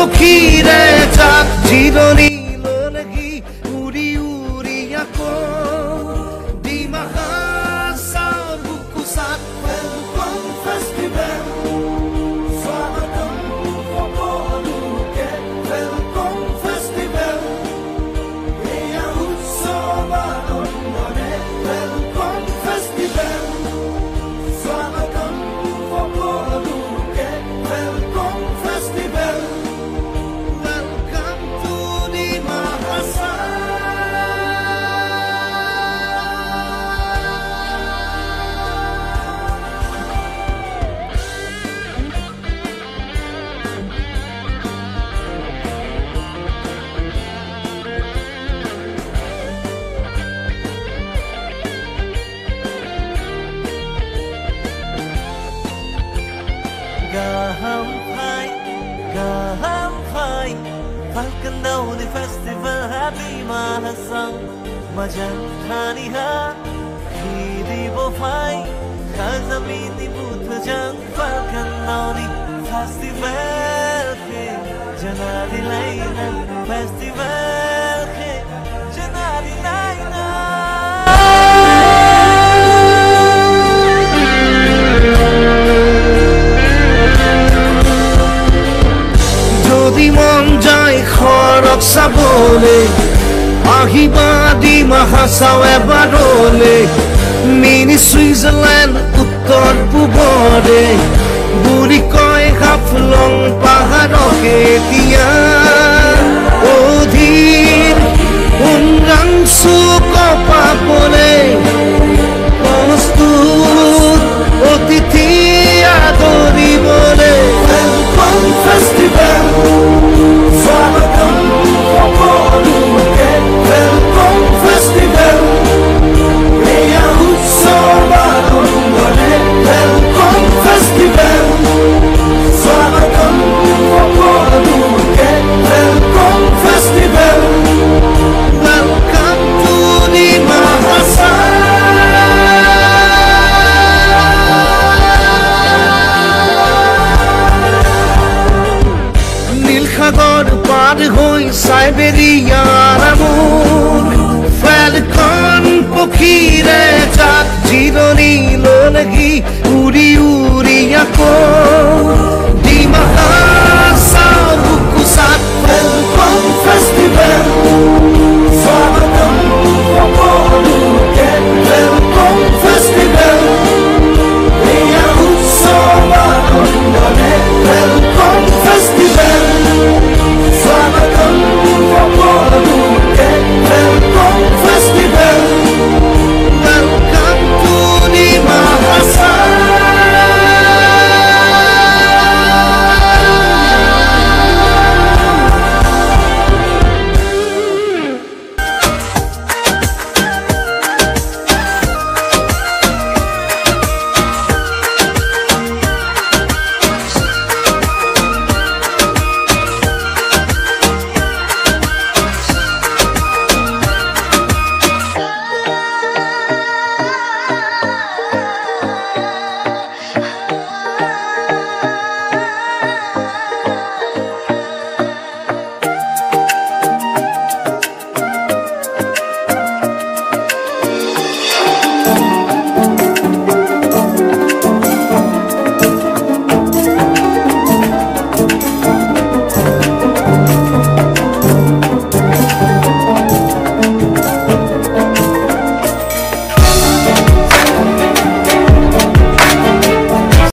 পক্ষীৰে যাক জিৰণি ললেগি উৰি উৰি আকৌ ডিমা হাছাও বুকুচাত Welcome Festival স্বাগতম সকলোকে Welcome Festival এয়া উৎসৱ আনন্দৰে Welcome Festival স্বাগতম সকলোকে Welcome Festival Welcome to Dima Hasa Gaham phai Falkan daw ni festival Happy mahasang Majan khani ha Hiri bo phai Kazami ni buth jang Falkan daw ni festival ke Janadi laina Festival ke Janadi laina যদি মন যায় খৰক চাবলে আহিবা Dima Hasao এবাৰলে mini Switzerland উত্তৰ পূবৰে বুলি কয় হাফলং পাহাৰকে এতিয়া অধীৰ উমৰাংচু কপাবলে প্ৰস্তুত অতিথি আদৰিবলে Welcome Festival স্বাগতম সকলোকে Welcome Festival এয়া উৎসৱ আনন্দৰে Welcome Festival স্বাগতম সকলোকে Welcome Festival Welcome to Dima Hasa নীলসাগৰ পাৰ হৈ সাইবেৰিয়াৰ আমোদ ফেলকন পক্ষীৰে যাক জিৰণি ললেগি উৰি উৰি আকৌ